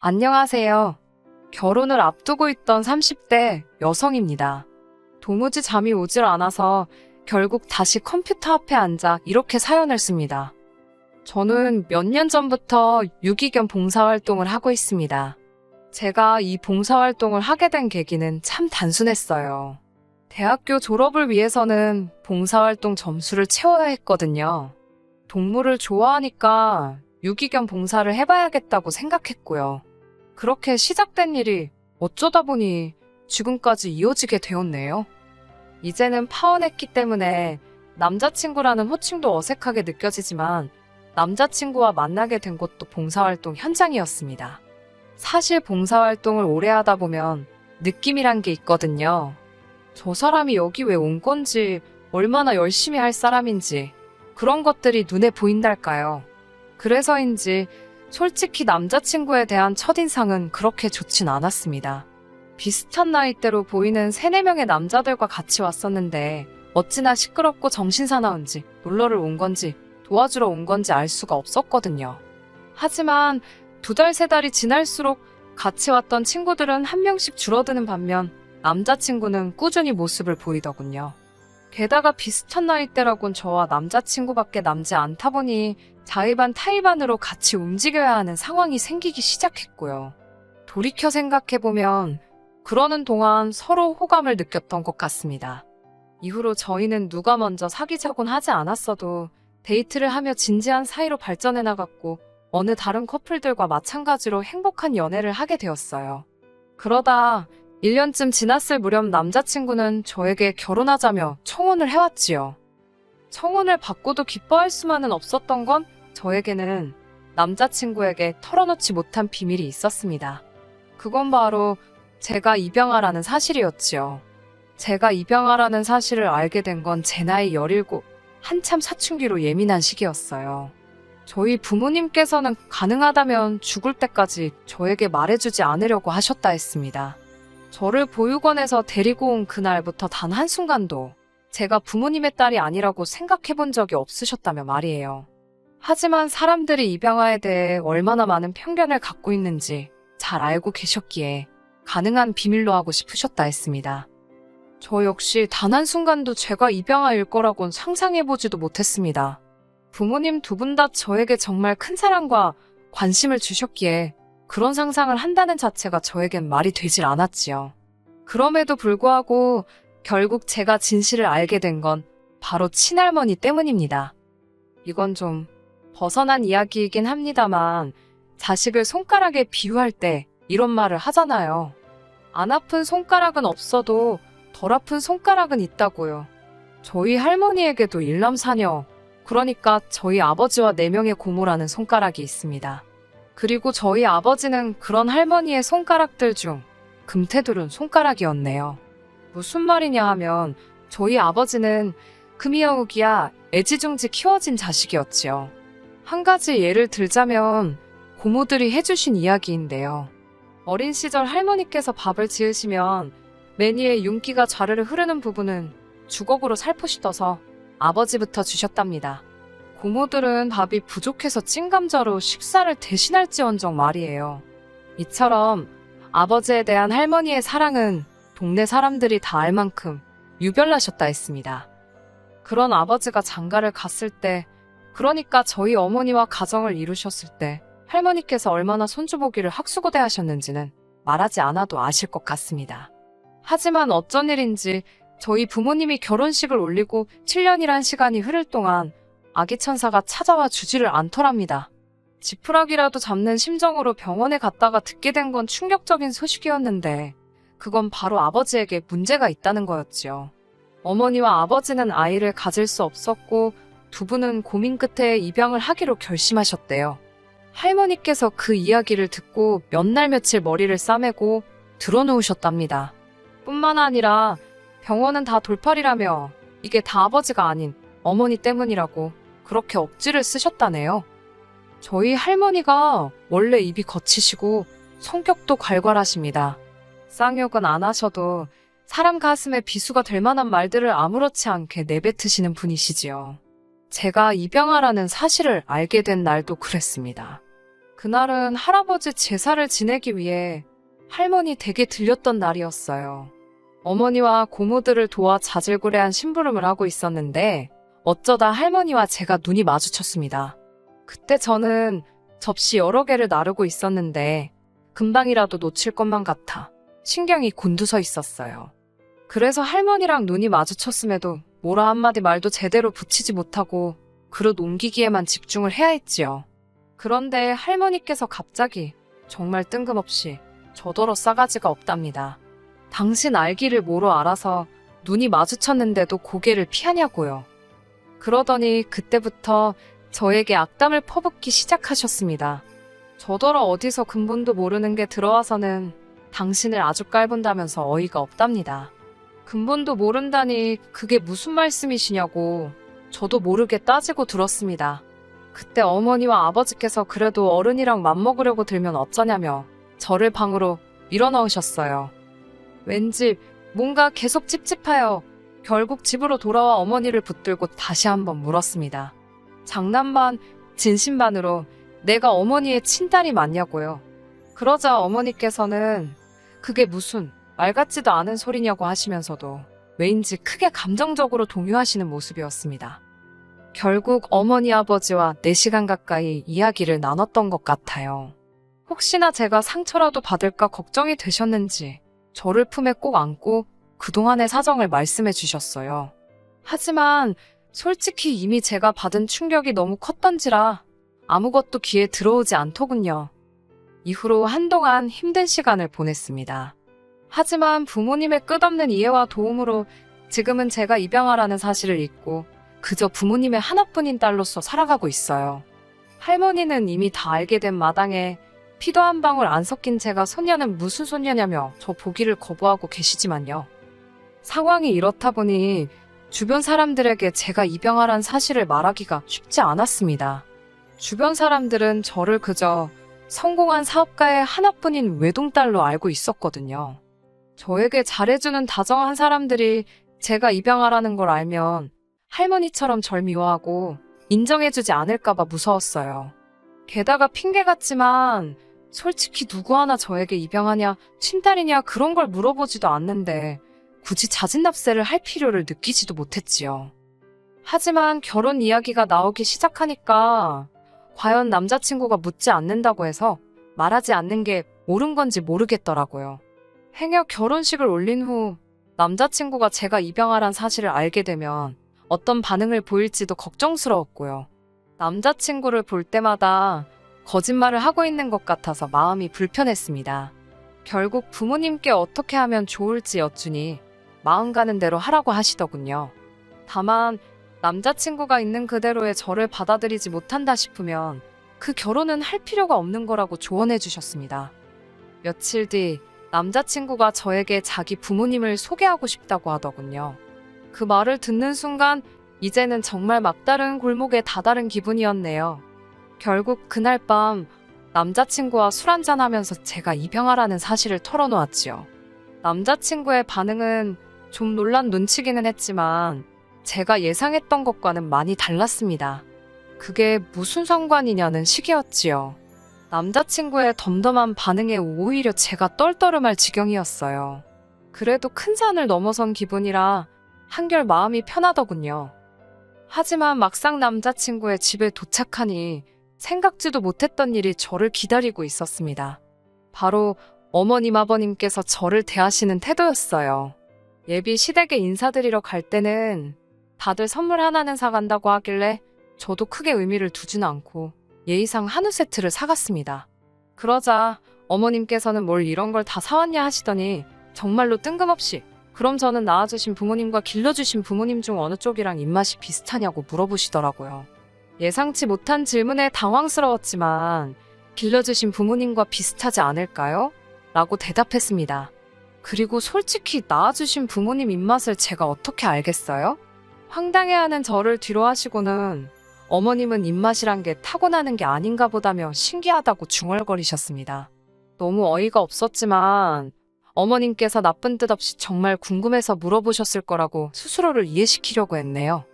안녕하세요. 결혼을 앞두고 있던 30대 여성입니다. 도무지 잠이 오질 않아서 결국 다시 컴퓨터 앞에 앉아 이렇게 사연을 씁니다. 저는 몇 년 전부터 유기견 봉사활동을 하고 있습니다. 제가 이 봉사활동을 하게 된 계기는 참 단순했어요. 대학교 졸업을 위해서는 봉사활동 점수를 채워야 했거든요. 동물을 좋아하니까 유기견 봉사를 해봐야겠다고 생각했고요. 그렇게 시작된 일이 어쩌다 보니 지금까지 이어지게 되었네요. 이제는 파혼했기 때문에 남자친구라는 호칭도 어색하게 느껴지지만 남자친구와 만나게 된 곳도 봉사활동 현장이었습니다. 사실 봉사활동을 오래 하다 보면 느낌이란 게 있거든요. 저 사람이 여기 왜 온 건지, 얼마나 열심히 할 사람인지 그런 것들이 눈에 보인달까요. 그래서인지 솔직히 남자친구에 대한 첫인상은 그렇게 좋진 않았습니다. 비슷한 나이대로 보이는 3, 4명의 남자들과 같이 왔었는데 어찌나 시끄럽고 정신사나운지, 놀러를 온 건지 도와주러 온 건지 알 수가 없었거든요. 하지만 2달, 3달이 지날수록 같이 왔던 친구들은 한 명씩 줄어드는 반면 남자친구는 꾸준히 모습을 보이더군요. 게다가 비슷한 나이대라곤 저와 남자친구밖에 남지 않다 보니 자의반 타의반으로 같이 움직여야 하는 상황이 생기기 시작했고요. 돌이켜 생각해보면 그러는 동안 서로 호감을 느꼈던 것 같습니다. 이후로 저희는 누가 먼저 사귀자곤 하지 않았어도 데이트를 하며 진지한 사이로 발전해 나갔고 어느 다른 커플들과 마찬가지로 행복한 연애를 하게 되었어요. 그러다 1년쯤 지났을 무렵 남자친구는 저에게 결혼하자며 청혼을 해왔지요. 청혼을 받고도 기뻐할 수만은 없었던 건 저에게는 남자친구에게 털어놓지 못한 비밀이 있었습니다. 그건 바로 제가 입양아라는 사실이었지요. 제가 입양아라는 사실을 알게 된 건 제 나이 17, 한참 사춘기로 예민한 시기였어요. 저희 부모님께서는 가능하다면 죽을 때까지 저에게 말해주지 않으려고 하셨다 했습니다. 저를 보육원에서 데리고 온 그날부터 단 한순간도 제가 부모님의 딸이 아니라고 생각해 본 적이 없으셨다며 말이에요. 하지만 사람들이 입양아에 대해 얼마나 많은 편견을 갖고 있는지 잘 알고 계셨기에 가능한 비밀로 하고 싶으셨다 했습니다. 저 역시 단 한순간도 제가 입양아일 거라곤 상상해보지도 못했습니다. 부모님 2분 다 저에게 정말 큰 사랑과 관심을 주셨기에 그런 상상을 한다는 자체가 저에겐 말이 되질 않았지요. 그럼에도 불구하고 결국 제가 진실을 알게 된 건 바로 친할머니 때문입니다. 이건 좀 벗어난 이야기이긴 합니다만 자식을 손가락에 비유할 때 이런 말을 하잖아요. 안 아픈 손가락은 없어도 덜 아픈 손가락은 있다고요. 저희 할머니에게도 일남사녀, 그러니까 저희 아버지와 4명의 고모라는 손가락이 있습니다. 그리고 저희 아버지는 그런 할머니의 손가락들 중 금태두른 손가락이었네요. 무슨 말이냐 하면 저희 아버지는 금이여우기야 애지중지 키워진 자식이었지요. 한 가지 예를 들자면 고모들이 해주신 이야기인데요. 어린 시절 할머니께서 밥을 지으시면 매니에 윤기가 좌르르 흐르는 부분은 주걱으로 살포시 떠서 아버지부터 주셨답니다. 고모들은 밥이 부족해서 찐감자로 식사를 대신할지언정 말이에요. 이처럼 아버지에 대한 할머니의 사랑은 동네 사람들이 다 알 만큼 유별나셨다 했습니다. 그런 아버지가 장가를 갔을 때, 그러니까 저희 어머니와 가정을 이루셨을 때 할머니께서 얼마나 손주보기를 학수고대 하셨는지는 말하지 않아도 아실 것 같습니다. 하지만 어쩐 일인지 저희 부모님이 결혼식을 올리고 7년이란 시간이 흐를 동안 아기 천사가 찾아와 주지를 않더랍니다. 지푸라기라도 잡는 심정으로 병원에 갔다가 듣게 된 건 충격적인 소식이었는데 그건 바로 아버지에게 문제가 있다는 거였지요. 어머니와 아버지는 아이를 가질 수 없었고 2분은 고민 끝에 입양을 하기로 결심하셨대요. 할머니께서 그 이야기를 듣고 몇 날 며칠 머리를 싸매고 드러누우셨답니다. 뿐만 아니라 병원은 다 돌팔이라며 이게 다 아버지가 아닌 어머니 때문이라고 그렇게 억지를 쓰셨다네요. 저희 할머니가 원래 입이 거치시고 성격도 괄괄하십니다. 쌍욕은 안 하셔도 사람 가슴에 비수가 될 만한 말들을 아무렇지 않게 내뱉으시는 분이시지요. 제가 입양아라는 사실을 알게 된 날도 그랬습니다. 그날은 할아버지 제사를 지내기 위해 할머니 댁에 들렸던 날이었어요. 어머니와 고모들을 도와 자질구레한 심부름을 하고 있었는데 어쩌다 할머니와 제가 눈이 마주쳤습니다. 그때 저는 접시 여러 개를 나르고 있었는데 금방이라도 놓칠 것만 같아 신경이 곤두서 있었어요. 그래서 할머니랑 눈이 마주쳤음에도 뭐라 한마디 말도 제대로 붙이지 못하고 그릇 옮기기에만 집중을 해야 했지요. 그런데 할머니께서 갑자기 정말 뜬금없이 저더러 싸가지가 없답니다. 당신 알기를 뭐로 알아서 눈이 마주쳤는데도 고개를 피하냐고요. 그러더니 그때부터 저에게 악담을 퍼붓기 시작하셨습니다. 저더러 어디서 근본도 모르는 게 들어와서는 당신을 아주 깔본다면서 어이가 없답니다. 근본도 모른다니 그게 무슨 말씀이시냐고 저도 모르게 따지고 들었습니다. 그때 어머니와 아버지께서 그래도 어른이랑 맘먹으려고 들면 어쩌냐며 저를 방으로 밀어넣으셨어요. 왠지 뭔가 계속 찝찝하여 결국 집으로 돌아와 어머니를 붙들고 다시 한번 물었습니다. 장난 반, 진심 반으로 내가 어머니의 친딸이 맞냐고요. 그러자 어머니께서는 그게 무슨 말 같지도 않은 소리냐고 하시면서도 왜인지 크게 감정적으로 동요하시는 모습이었습니다. 결국 어머니 아버지와 4시간 가까이 이야기를 나눴던 것 같아요. 혹시나 제가 상처라도 받을까 걱정이 되셨는지 저를 품에 꼭 안고 그동안의 사정을 말씀해 주셨어요. 하지만 솔직히 이미 제가 받은 충격이 너무 컸던지라 아무것도 귀에 들어오지 않더군요. 이후로 한동안 힘든 시간을 보냈습니다. 하지만 부모님의 끝없는 이해와 도움으로 지금은 제가 입양아라는 사실을 잊고 그저 부모님의 하나뿐인 딸로서 살아가고 있어요. 할머니는 이미 다 알게 된 마당에 피도 한 방울 안 섞인 제가 손녀는 무슨 손녀냐며 저 보기를 거부하고 계시지만요. 상황이 이렇다 보니 주변 사람들에게 제가 입양아란 사실을 말하기가 쉽지 않았습니다. 주변 사람들은 저를 그저 성공한 사업가의 하나뿐인 외동딸로 알고 있었거든요. 저에게 잘해주는 다정한 사람들이 제가 입양아라는 걸 알면 할머니처럼 절 미워하고 인정해주지 않을까봐 무서웠어요. 게다가 핑계 같지만 솔직히 누구 하나 저에게 입양하냐, 친딸이냐 그런 걸 물어보지도 않는데 굳이 자진납세를 할 필요를 느끼지도 못했지요. 하지만 결혼 이야기가 나오기 시작하니까 과연 남자친구가 묻지 않는다고 해서 말하지 않는 게 옳은 건지 모르겠더라고요. 행여 결혼식을 올린 후 남자친구가 제가 입양아란 사실을 알게 되면 어떤 반응을 보일지도 걱정스러웠고요. 남자친구를 볼 때마다 거짓말을 하고 있는 것 같아서 마음이 불편했습니다. 결국 부모님께 어떻게 하면 좋을지 여쭈니 마음 가는 대로 하라고 하시더군요. 다만 남자친구가 있는 그대로의 저를 받아들이지 못한다 싶으면 그 결혼은 할 필요가 없는 거라고 조언해 주셨습니다. 며칠 뒤 남자친구가 저에게 자기 부모님을 소개하고 싶다고 하더군요. 그 말을 듣는 순간 이제는 정말 막다른 골목에 다다른 기분이었네요. 결국 그날 밤 남자친구와 술 한잔하면서 제가 입양아라는 사실을 털어놓았지요. 남자친구의 반응은 좀 놀란 눈치기는 했지만 제가 예상했던 것과는 많이 달랐습니다. 그게 무슨 상관이냐는 식이었지요. 남자친구의 덤덤한 반응에 오히려 제가 떨떠름할 지경이었어요. 그래도 큰 산을 넘어선 기분이라 한결 마음이 편하더군요. 하지만 막상 남자친구의 집에 도착하니 생각지도 못했던 일이 저를 기다리고 있었습니다. 바로 어머님 아버님께서 저를 대하시는 태도였어요. 예비 시댁에 인사드리러 갈 때는 다들 선물 하나는 사간다고 하길래 저도 크게 의미를 두지는 않고 예의상 한우 세트를 사갔습니다. 그러자 어머님께서는 뭘 이런 걸 다 사왔냐 하시더니 정말로 뜬금없이 그럼 저는 낳아주신 부모님과 길러주신 부모님 중 어느 쪽이랑 입맛이 비슷하냐고 물어보시더라고요. 예상치 못한 질문에 당황스러웠지만 길러주신 부모님과 비슷하지 않을까요? 라고 대답했습니다. 그리고 솔직히 낳아주신 부모님 입맛을 제가 어떻게 알겠어요? 황당해하는 저를 뒤로 하시고는 어머님은 입맛이란 게 타고나는 게 아닌가 보다며 신기하다고 중얼거리셨습니다. 너무 어이가 없었지만 어머님께서 나쁜 뜻 없이 정말 궁금해서 물어보셨을 거라고 스스로를 이해시키려고 했네요.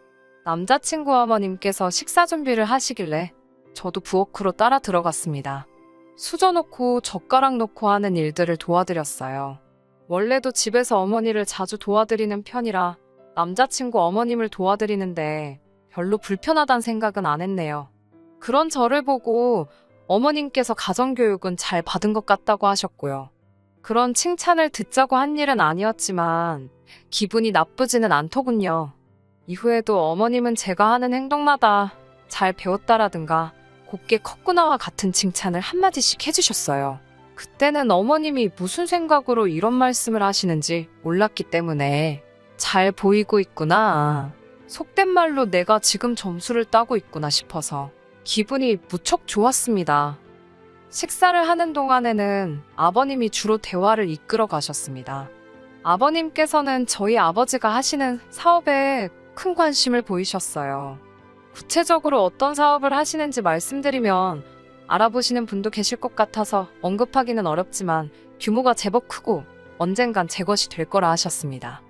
남자친구 어머님께서 식사 준비를 하시길래 저도 부엌으로 따라 들어갔습니다. 수저 놓고 젓가락 놓고 하는 일들을 도와드렸어요. 원래도 집에서 어머니를 자주 도와드리는 편이라 남자친구 어머님을 도와드리는데 별로 불편하단 생각은 안 했네요. 그런 저를 보고 어머님께서 가정교육은 잘 받은 것 같다고 하셨고요. 그런 칭찬을 듣자고 한 일은 아니었지만 기분이 나쁘지는 않더군요. 이후에도 어머님은 제가 하는 행동마다 잘 배웠다라든가 곱게 컸구나와 같은 칭찬을 한마디씩 해주셨어요. 그때는 어머님이 무슨 생각으로 이런 말씀을 하시는지 몰랐기 때문에 잘 보이고 있구나. 속된 말로 내가 지금 점수를 따고 있구나 싶어서 기분이 무척 좋았습니다. 식사를 하는 동안에는 아버님이 주로 대화를 이끌어 가셨습니다. 아버님께서는 저희 아버지가 하시는 사업에 큰 관심을 보이셨어요. 구체적으로 어떤 사업을 하시는지 말씀드리면 알아보시는 분도 계실 것 같아서 언급하기는 어렵지만 규모가 제법 크고 언젠간 제 것이 될 거라 하셨습니다.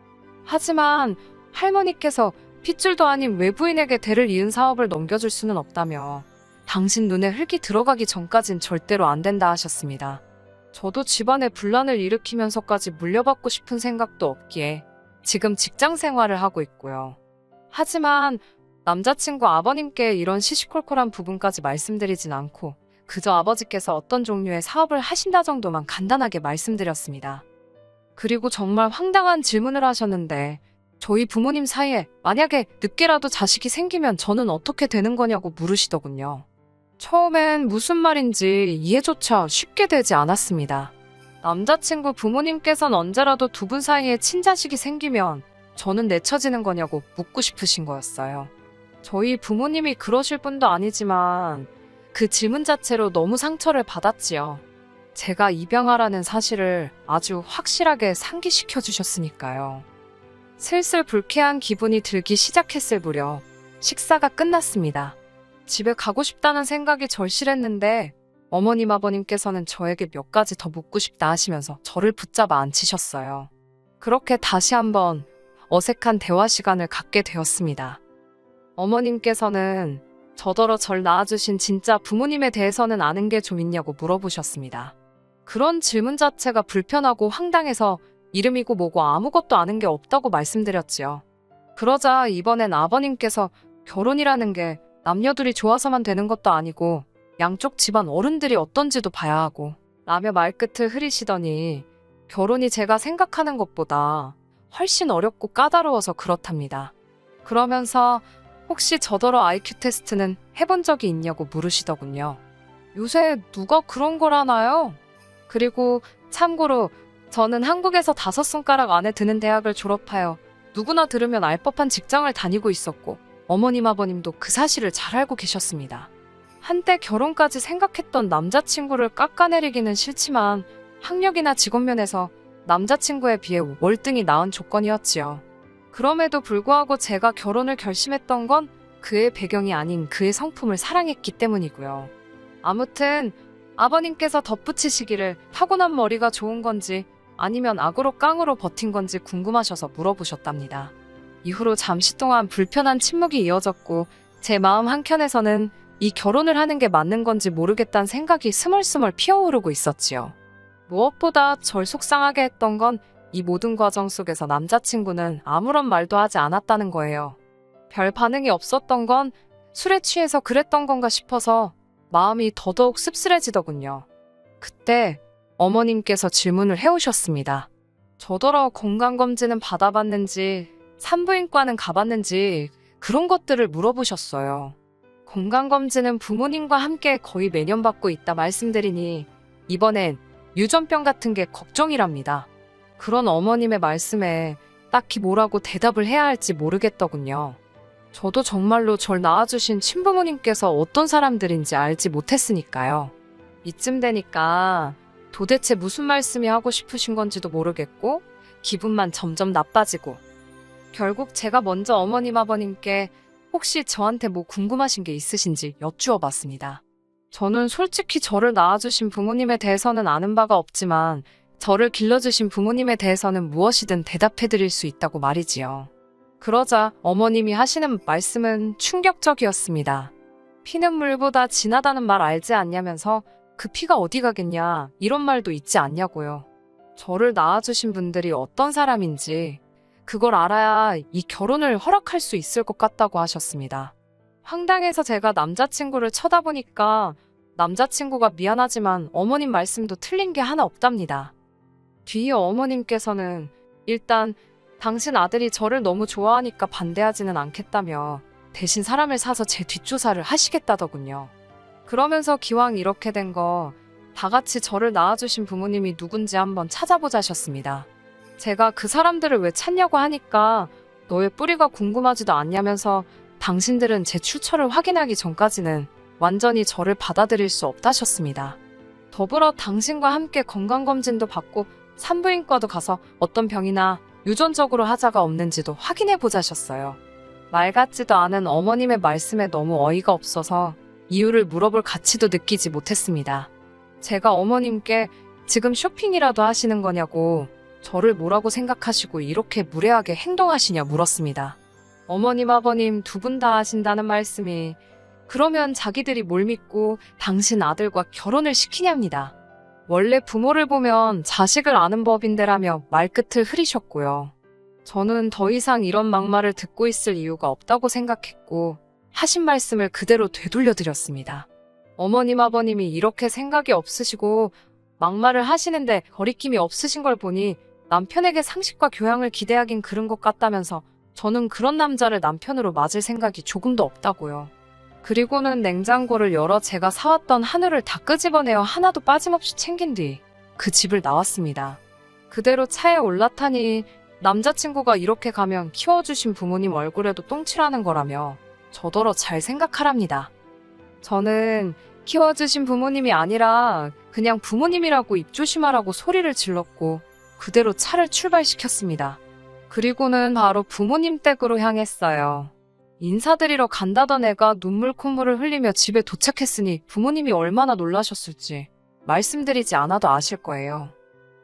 하지만 할머니께서 핏줄도 아닌 외부인에게 대를 이은 사업을 넘겨줄 수는 없다며 당신 눈에 흙이 들어가기 전까진 절대로 안 된다 하셨습니다. 저도 집안에 분란을 일으키면서까지 물려받고 싶은 생각도 없기에 지금 직장 생활을 하고 있고요. 하지만 남자친구 아버님께 이런 시시콜콜한 부분까지 말씀드리진 않고 그저 아버지께서 어떤 종류의 사업을 하신다 정도만 간단하게 말씀드렸습니다. 그리고 정말 황당한 질문을 하셨는데 저희 부모님 사이에 만약에 늦게라도 자식이 생기면 저는 어떻게 되는 거냐고 물으시더군요. 처음엔 무슨 말인지 이해조차 쉽게 되지 않았습니다. 남자친구 부모님께서는 언제라도 두 분 사이에 친자식이 생기면 저는 내쳐지는 거냐고 묻고 싶으신 거였어요. 저희 부모님이 그러실 분도 아니지만 그 질문 자체로 너무 상처를 받았지요. 제가 입양하라는 사실을 아주 확실하게 상기시켜 주셨으니까요. 슬슬 불쾌한 기분이 들기 시작했을 무렵 식사가 끝났습니다. 집에 가고 싶다는 생각이 절실했는데 어머님 아버님께서는 저에게 몇 가지 더 묻고 싶다 하시면서 저를 붙잡아 앉히셨어요. 그렇게 다시 한번 어색한 대화 시간을 갖게 되었습니다. 어머님께서는 저더러 절 낳아주신 진짜 부모님에 대해서는 아는 게 좀 있냐고 물어보셨습니다. 그런 질문 자체가 불편하고 황당해서 이름이고 뭐고 아무것도 아는 게 없다고 말씀드렸지요. 그러자 이번엔 아버님께서 결혼이라는 게 남녀들이 좋아서만 되는 것도 아니고 양쪽 집안 어른들이 어떤지도 봐야 하고 라며 말끝을 흐리시더니 결혼이 제가 생각하는 것보다 훨씬 어렵고 까다로워서 그렇답니다. 그러면서 혹시 저더러 IQ 테스트는 해본 적이 있냐고 물으시더군요. 요새 누가 그런 걸 하나요? 그리고 참고로 저는 한국에서 5손가락 안에 드는 대학을 졸업하여 누구나 들으면 알 법한 직장을 다니고 있었고 어머님 아버님도 그 사실을 잘 알고 계셨습니다. 한때 결혼까지 생각했던 남자친구를 깎아내리기는 싫지만 학력이나 직업면에서 남자친구에 비해 월등히 나은 조건이었지요. 그럼에도 불구하고 제가 결혼을 결심했던 건 그의 배경이 아닌 그의 성품을 사랑했기 때문이고요. 아무튼 아버님께서 덧붙이시기를 타고난 머리가 좋은 건지 아니면 악으로 깡으로 버틴 건지 궁금하셔서 물어보셨답니다. 이후로 잠시 동안 불편한 침묵이 이어졌고 제 마음 한켠에서는 이 결혼을 하는 게 맞는 건지 모르겠다는 생각이 스멀스멀 피어오르고 있었지요. 무엇보다 절 속상하게 했던 건 이 모든 과정 속에서 남자친구는 아무런 말도 하지 않았다는 거예요. 별 반응이 없었던 건 술에 취해서 그랬던 건가 싶어서 마음이 더더욱 씁쓸해지더군요. 그때 어머님께서 질문을 해오셨습니다. 저더러 건강검진은 받아봤는지 산부인과는 가봤는지 그런 것들을 물어보셨어요. 건강검진은 부모님과 함께 거의 매년 받고 있다 말씀드리니 이번엔 유전병 같은 게 걱정이랍니다. 그런 어머님의 말씀에 딱히 뭐라고 대답을 해야 할지 모르겠더군요. 저도 정말로 절 낳아주신 친부모님께서 어떤 사람들인지 알지 못했으니까요. 이쯤 되니까 도대체 무슨 말씀이 하고 싶으신 건지도 모르겠고 기분만 점점 나빠지고 결국 제가 먼저 어머님 아버님께 혹시 저한테 뭐 궁금하신 게 있으신지 여쭈어 봤습니다. 저는 솔직히 저를 낳아주신 부모님에 대해서는 아는 바가 없지만 저를 길러주신 부모님에 대해서는 무엇이든 대답해드릴 수 있다고 말이지요. 그러자 어머님이 하시는 말씀은 충격적이었습니다. 피는 물보다 진하다는 말 알지 않냐면서 그 피가 어디 가겠냐 이런 말도 있지 않냐고요. 저를 낳아주신 분들이 어떤 사람인지 그걸 알아야 이 결혼을 허락할 수 있을 것 같다고 하셨습니다. 황당해서 제가 남자친구를 쳐다보니까 남자친구가 미안하지만 어머님 말씀도 틀린 게 하나 없답니다. 뒤이어 어머님께서는 일단 당신 아들이 저를 너무 좋아하니까 반대하지는 않겠다며 대신 사람을 사서 제 뒷조사를 하시겠다더군요. 그러면서 기왕 이렇게 된 거 다 같이 저를 낳아주신 부모님이 누군지 한번 찾아보자셨습니다. 제가 그 사람들을 왜 찾냐고 하니까 너의 뿌리가 궁금하지도 않냐면서 당신들은 제 출처를 확인하기 전까지는 완전히 저를 받아들일 수 없다셨습니다. 더불어 당신과 함께 건강검진도 받고 산부인과도 가서 어떤 병이나 유전적으로 하자가 없는지도 확인해보자셨어요. 말 같지도 않은 어머님의 말씀에 너무 어이가 없어서 이유를 물어볼 가치도 느끼지 못했습니다. 제가 어머님께 지금 쇼핑이라도 하시는 거냐고 저를 뭐라고 생각하시고 이렇게 무례하게 행동하시냐 물었습니다. 어머님 아버님 두 분 다 하신다는 말씀이 그러면 자기들이 뭘 믿고 당신 아들과 결혼을 시키냐입니다. 원래 부모를 보면 자식을 아는 법인데라며 말끝을 흐리셨고요. 저는 더 이상 이런 막말을 듣고 있을 이유가 없다고 생각했고 하신 말씀을 그대로 되돌려드렸습니다. 어머님 아버님이 이렇게 생각이 없으시고 막말을 하시는데 거리낌이 없으신 걸 보니 남편에게 상식과 교양을 기대하긴 그른 것 같다면서 저는 그런 남자를 남편으로 맞을 생각이 조금도 없다고요. 그리고는 냉장고를 열어 제가 사왔던 한우를 다 끄집어내어 하나도 빠짐없이 챙긴 뒤 그 집을 나왔습니다. 그대로 차에 올라타니 남자친구가 이렇게 가면 키워주신 부모님 얼굴에도 똥칠하는 거라며 저더러 잘 생각하랍니다. 저는 키워주신 부모님이 아니라 그냥 부모님이라고 입 조심하라고 소리를 질렀고 그대로 차를 출발시켰습니다. 그리고는 바로 부모님 댁으로 향했어요. 인사드리러 간다던 애가 눈물 콧물을 흘리며 집에 도착했으니 부모님이 얼마나 놀라셨을지 말씀드리지 않아도 아실 거예요.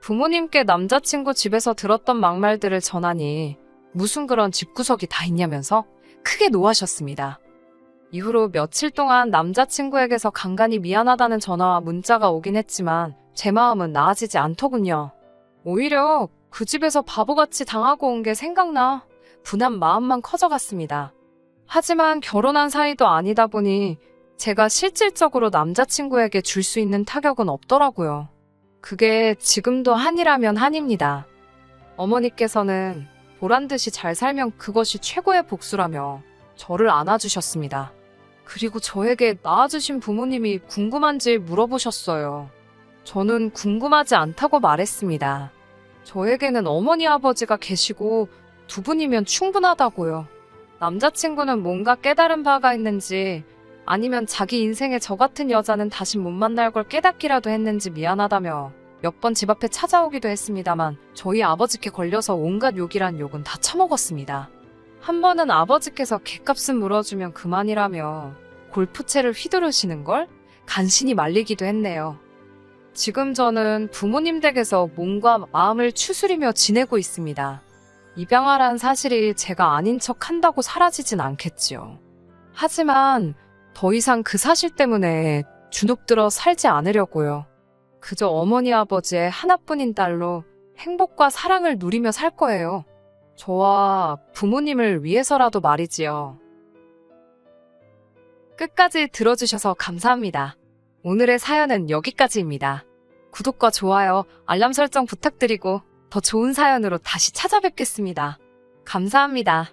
부모님께 남자친구 집에서 들었던 막말들을 전하니 무슨 그런 집구석이 다 있냐면서 크게 노하셨습니다. 이후로 며칠 동안 남자친구에게서 간간히 미안하다는 전화와 문자가 오긴 했지만 제 마음은 나아지지 않더군요. 오히려 그 집에서 바보같이 당하고 온 게 생각나 분한 마음만 커져갔습니다. 하지만 결혼한 사이도 아니다 보니 제가 실질적으로 남자친구에게 줄 수 있는 타격은 없더라고요. 그게 지금도 한이라면 한입니다. 어머니께서는 보란듯이 잘 살면 그것이 최고의 복수라며 저를 안아주셨습니다. 그리고 저에게 낳아주신 부모님이 궁금한지 물어보셨어요. 저는 궁금하지 않다고 말했습니다. 저에게는 어머니 아버지가 계시고 두 분이면 충분하다고요. 남자친구는 뭔가 깨달은 바가 있는지 아니면 자기 인생에 저 같은 여자는 다시 못 만날 걸 깨닫기라도 했는지 미안하다며 몇 번 집 앞에 찾아오기도 했습니다만 저희 아버지께 걸려서 온갖 욕이란 욕은 다 처먹었습니다. 한 번은 아버지께서 갯값은 물어주면 그만이라며 골프채를 휘두르시는 걸 간신히 말리기도 했네요. 지금 저는 부모님 댁에서 몸과 마음을 추스리며 지내고 있습니다. 입양아란 사실이 제가 아닌 척 한다고 사라지진 않겠지요. 하지만 더 이상 그 사실 때문에 주눅들어 살지 않으려고요. 그저 어머니 아버지의 하나뿐인 딸로 행복과 사랑을 누리며 살 거예요. 저와 부모님을 위해서라도 말이지요. 끝까지 들어주셔서 감사합니다. 오늘의 사연은 여기까지입니다. 구독과 좋아요, 알람 설정 부탁드리고 더 좋은 사연으로 다시 찾아뵙겠습니다. 감사합니다.